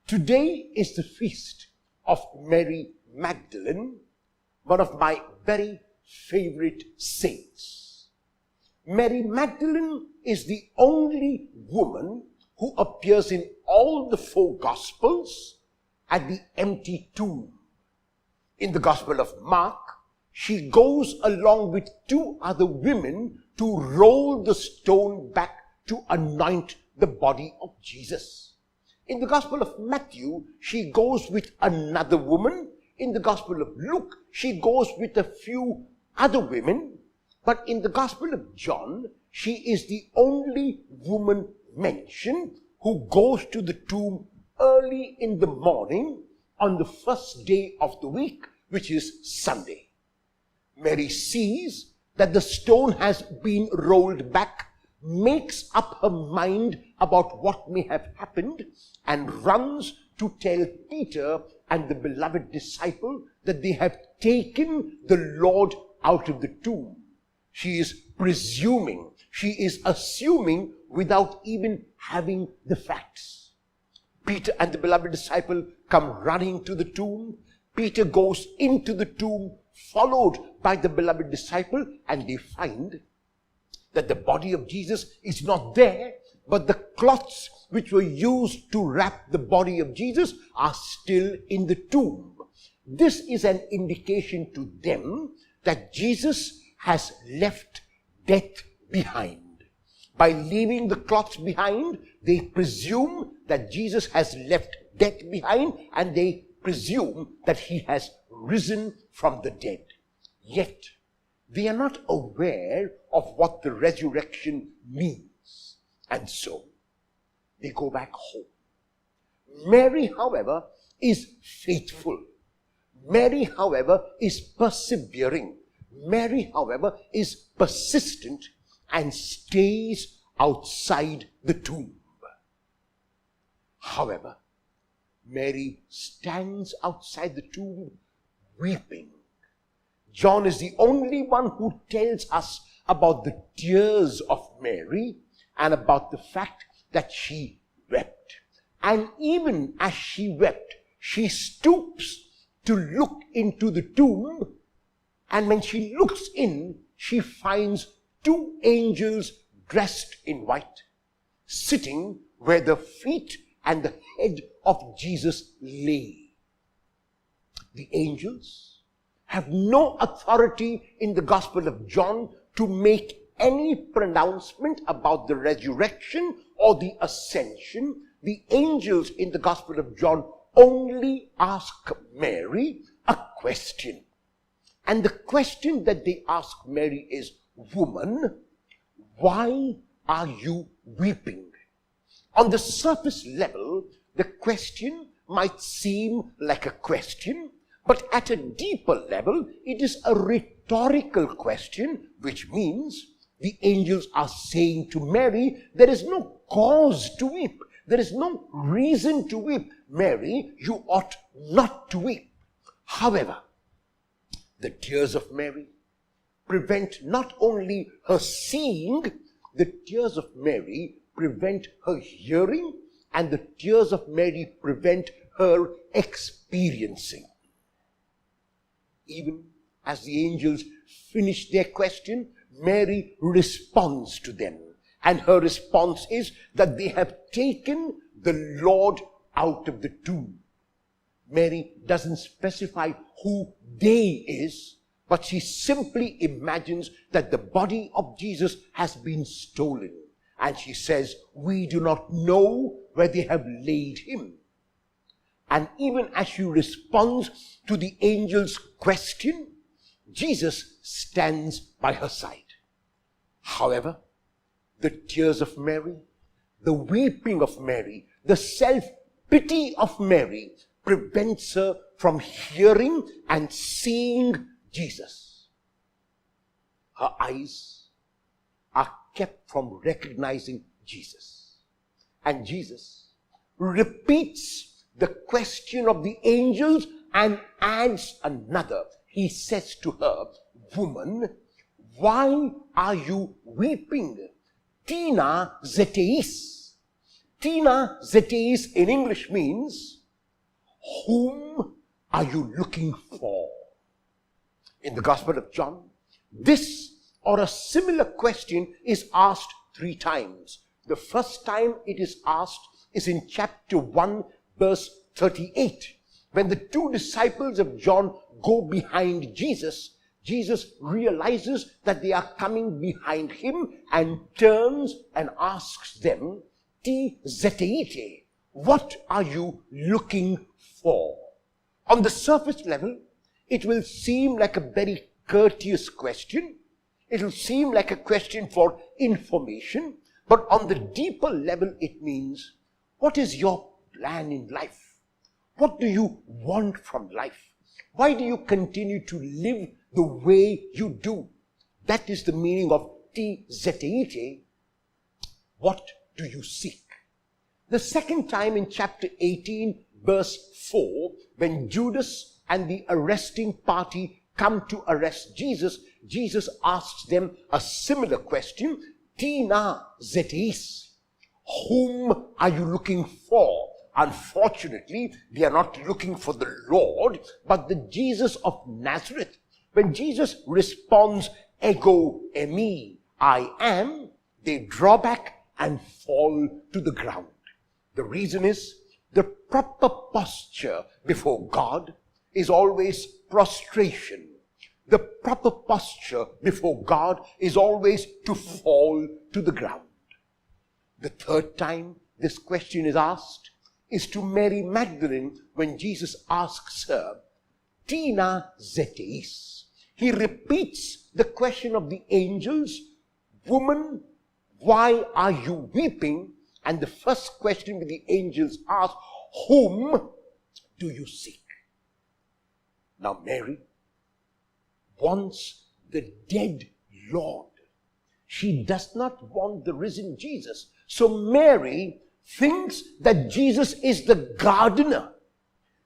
Today is the feast of Mary Magdalene, one of my very favorite saints. Mary Magdalene is the only woman who appears in all the 4 Gospels at the empty tomb. In the Gospel of Mark, she goes along with 2 other women to roll the stone back to anoint the body of Jesus. In the Gospel of Matthew, she goes with another woman. In the Gospel of Luke, she goes with a few other women. But in the Gospel of John, she is the only woman mentioned who goes to the tomb early in the morning on the first day of the week, which is Sunday. Mary sees that the stone has been rolled back, makes up her mind about what may have happened, and runs to tell Peter and the beloved disciple that they have taken the Lord out of the tomb. She is presuming, she is assuming without even having the facts. Peter and the beloved disciple come running to the tomb. Peter goes into the tomb, followed by the beloved disciple, and they find that the body of Jesus is not there, but the cloths which were used to wrap the body of Jesus are still in the tomb. This is an indication to them that Jesus has left death behind. By leaving the cloths behind, they presume that Jesus has left death behind, and they presume that he has risen from the dead. Yet, they are not aware of what the resurrection means. And so, they go back home. Mary, however, is faithful. Mary, however, is persevering. Mary, however, is persistent and stays outside the tomb. However, Mary stands outside the tomb weeping. John is the only one who tells us about the tears of Mary and about the fact that she wept. And even as she wept, she stoops to look into the tomb, and when she looks in, she finds 2 angels dressed in white, sitting where the feet and the head of Jesus lay. The angels have no authority in the Gospel of John to make any pronouncement about the resurrection or the ascension. The angels in the Gospel of John only ask Mary a question. And the question that they ask Mary is, "Woman, why are you weeping?" On the surface level, the question might seem like a question, but at a deeper level, it is a rhetorical question, which means the angels are saying to Mary, there is no cause to weep. There is no reason to weep. Mary, you ought not to weep. However, the tears of Mary prevent not only her seeing, the tears of Mary prevent her hearing, and the tears of Mary prevent her experiencing. Even as the angels finish their question, Mary responds to them. And her response is that they have taken the Lord out of the tomb. Mary doesn't specify who they is, but she simply imagines that the body of Jesus has been stolen. And she says, "We do not know where they have laid him." And even as she responds to the angel's question, Jesus stands by her side. However, the tears of Mary, the weeping of Mary, the self-pity of Mary prevents her from hearing and seeing Jesus. Her eyes are kept from recognizing Jesus. And Jesus repeats the question of the angels and adds another. He says to her, "Woman, why are you weeping? Tina zeteis." Tina Zetes in English means, whom are you looking for? In the Gospel of John, this or a similar question is asked 3 times. The first time it is asked is in chapter 1, verse 38. When the 2 disciples of John go behind Jesus, Jesus realizes that they are coming behind him and turns and asks them, Ti zeteite, what are you looking for? On the surface level, it will seem like a very courteous question. It will seem like a question for information. But on the deeper level, it means, what is your plan in life? What do you want from life? Why do you continue to live the way you do? That is the meaning of Ti zeteite. What do you seek? The second time in chapter 18, verse 4, when Judas and the arresting party come to arrest Jesus, Jesus asks them a similar question, Tina zetes, whom are you looking for? Unfortunately, they are not looking for the Lord, but the Jesus of Nazareth. When Jesus responds, ego eimi, I am, they draw back and fall to the ground. The reason is, the proper posture before God is always prostration. The proper posture before God is always to fall to the ground. The third time this question is asked is to Mary Magdalene when Jesus asks her, Tina zetes. He repeats the question of the angels, woman, why are you weeping? And the first question that the angels ask, whom do you seek? Now Mary wants the dead Lord. She does not want the risen Jesus. So Mary thinks that Jesus is the gardener.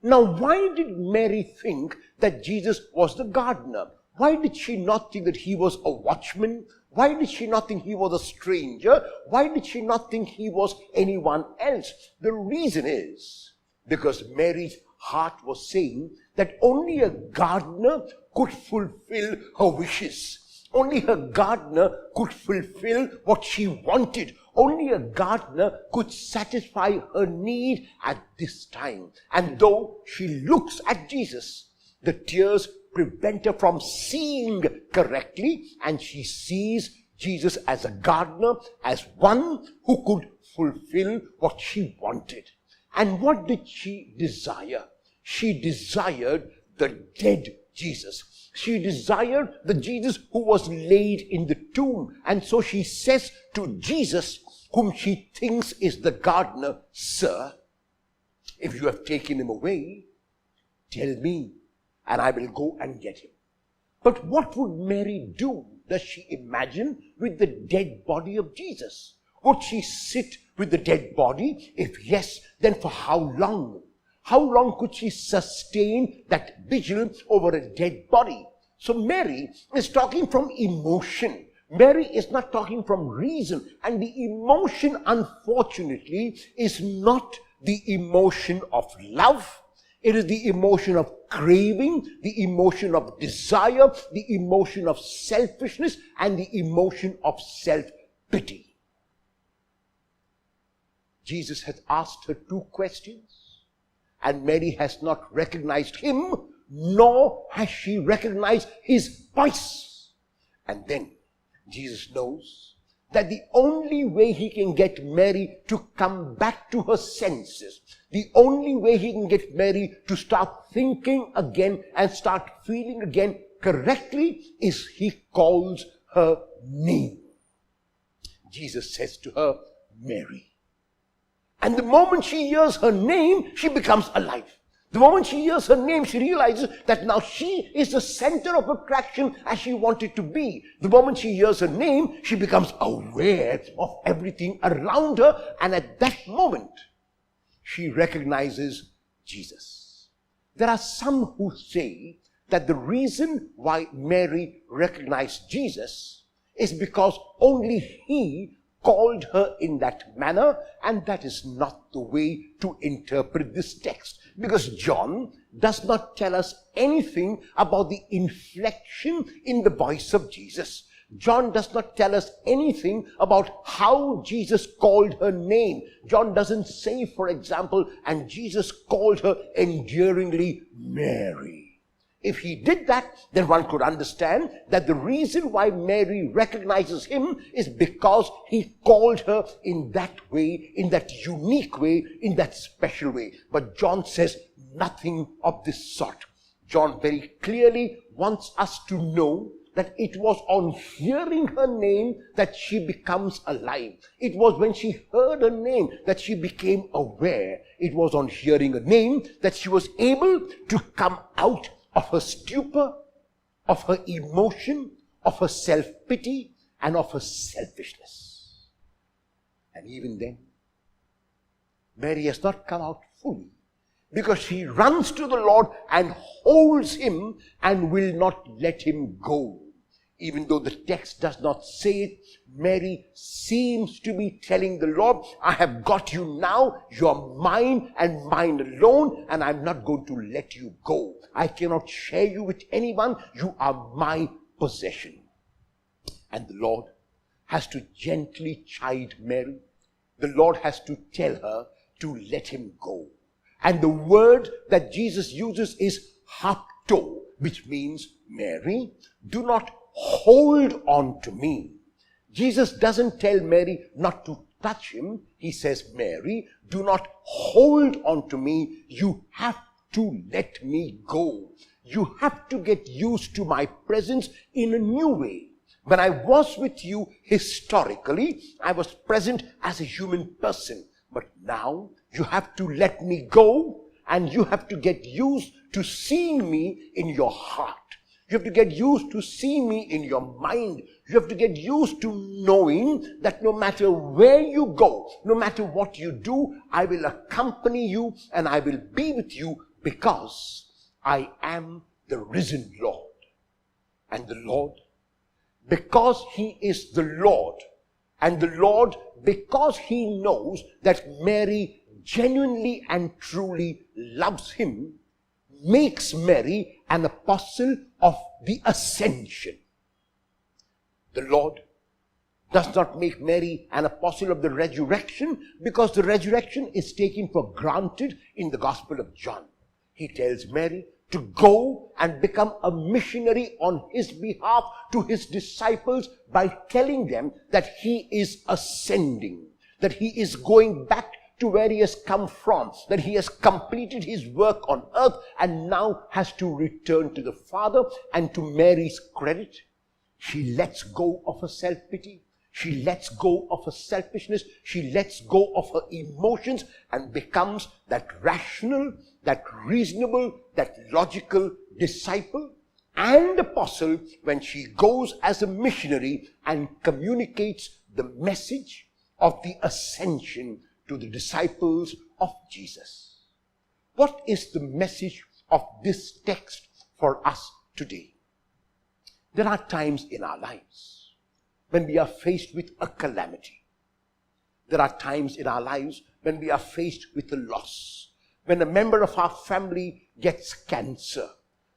Now why did Mary think that Jesus was the gardener? Why did she not think that he was a watchman? Why did she not think he was a stranger? Why did she not think he was anyone else? The reason is because Mary's heart was saying that only a gardener could fulfill her wishes. Only a gardener could fulfill what she wanted. Only a gardener could satisfy her need at this time. And though she looks at Jesus, the tears prevent her from seeing correctly, and she sees Jesus as a gardener, as one who could fulfill what she wanted. And what did she desire? She desired the dead Jesus. She desired the Jesus who was laid in the tomb. And so she says to Jesus, whom she thinks is the gardener, Sir, if you have taken him away, tell me, and I will go and get him. But what would Mary do, does she imagine, with the dead body of Jesus? Would she sit with the dead body? If yes, then for how long? How long could she sustain that vigil over a dead body? So Mary is talking from emotion. Mary is not talking from reason. And the emotion, unfortunately, is not the emotion of love. It is the emotion of craving, the emotion of desire, the emotion of selfishness, and the emotion of self-pity. Jesus has asked her 2 questions, and Mary has not recognized him, nor has she recognized his voice. And then Jesus knows that the only way he can get Mary to come back to her senses, the only way he can get Mary to start thinking again and start feeling again correctly, is he calls her name. Jesus says to her, Mary. And the moment she hears her name, she becomes alive. The moment she hears her name, she realizes that now she is the center of attraction as she wanted to be. The moment she hears her name, she becomes aware of everything around her. And at that moment, she recognizes Jesus. There are some who say that the reason why Mary recognized Jesus is because only he called her in that manner, and that is not the way to interpret this text, because John does not tell us anything about the inflection in the voice of Jesus. John does not tell us anything about how Jesus called her name. John doesn't say, for example, and Jesus called her endearingly Mary. If he did that, then one could understand that the reason why Mary recognizes him is because he called her in that way, in that unique way, in that special way. But John says nothing of this sort. John very clearly wants us to know that it was on hearing her name that she becomes alive. It was when she heard her name that she became aware. It was on hearing her name that she was able to come out of her stupor, of her emotion, of her self-pity, and of her selfishness. And even then, Mary has not come out fully, because she runs to the Lord and holds him and will not let him go. Even though the text does not say it, Mary seems to be telling the Lord, I have got you now, you are mine and mine alone, and I'm not going to let you go. I cannot share you with anyone, you are my possession. And the Lord has to gently chide Mary. The Lord has to tell her to let him go. And the word that Jesus uses is hapto, which means, Mary, do not hold on to me. Jesus doesn't tell Mary not to touch him. He says, Mary, do not hold on to me. You have to let me go. You have to get used to my presence in a new way. When I was with you historically, I was present as a human person. But now you have to let me go, and you have to get used to seeing me in your heart. You have to get used to seeing me in your mind. You have to get used to knowing that no matter where you go, no matter what you do, I will accompany you and I will be with you, because I am the risen Lord. And the Lord, because he is the Lord, and the Lord, because he knows that Mary genuinely and truly loves him, makes Mary an apostle of the ascension. The Lord does not make Mary an apostle of the resurrection, because the resurrection is taken for granted in the Gospel of John. He tells Mary to go and become a missionary on his behalf to his disciples by telling them that he is ascending, that he is going back to where he has come from, that he has completed his work on earth and now has to return to the Father. And to Mary's credit, she lets go of her self-pity, she lets go of her selfishness, she lets go of her emotions and becomes that rational, that reasonable, that logical disciple and apostle when she goes as a missionary and communicates the message of the ascension to the disciples of Jesus. What is the message of this text for us today? There are times in our lives when we are faced with a calamity. There are times in our lives when we are faced with a loss. When a member of our family gets cancer.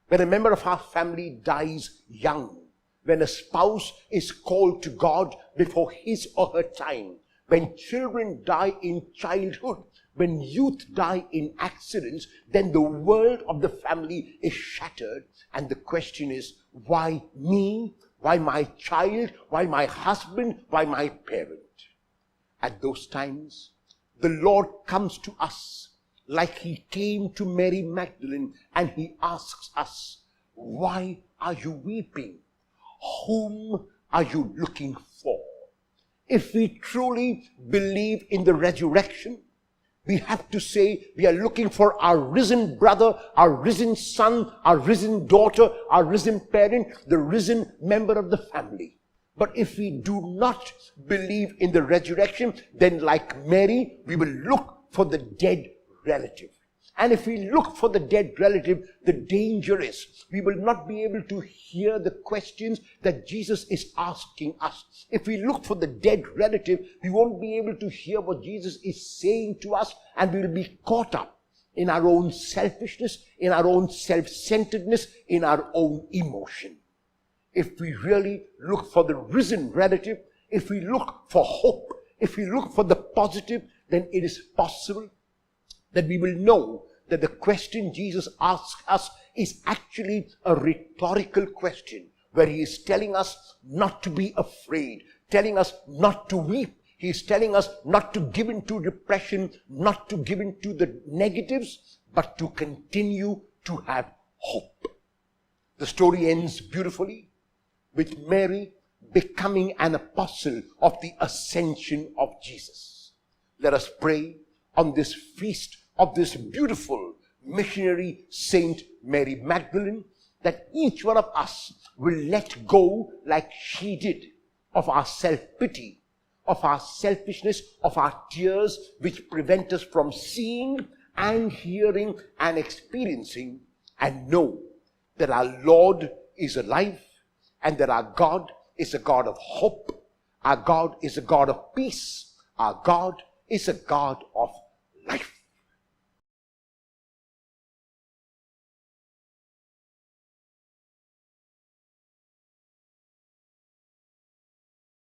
When a member of our family dies young. When a spouse is called to God before his or her time. When children die in childhood, when youth die in accidents, then the world of the family is shattered. And the question is, why me? Why my child? Why my husband? Why my parent? At those times, the Lord comes to us like he came to Mary Magdalene, and he asks us, why are you weeping? Whom are you looking for? If we truly believe in the resurrection, we have to say we are looking for our risen brother, our risen son, our risen daughter, our risen parent, the risen member of the family. But if we do not believe in the resurrection, then like Mary, we will look for the dead relative. And if we look for the dead relative, the danger is we will not be able to hear the questions that Jesus is asking us. If we look for the dead relative, we won't be able to hear what Jesus is saying to us, and we will be caught up in our own selfishness, in our own self-centeredness, in our own emotion. If we really look for the risen relative, if we look for hope, if we look for the positive, then it is possible that we will know that the question Jesus asks us is actually a rhetorical question, where he is telling us not to be afraid, telling us not to weep. He is telling us not to give in to depression, not to give in to the negatives, but to continue to have hope. The story ends beautifully with Mary becoming an apostle of the ascension of Jesus. Let us pray on this feast of this beautiful missionary Saint Mary Magdalene, that each one of us will let go, like she did, of our self-pity, of our selfishness, of our tears, which prevent us from seeing and hearing and experiencing, and know that our Lord is alive, and that our God is a God of hope, our God is a God of peace, our God is a God of life.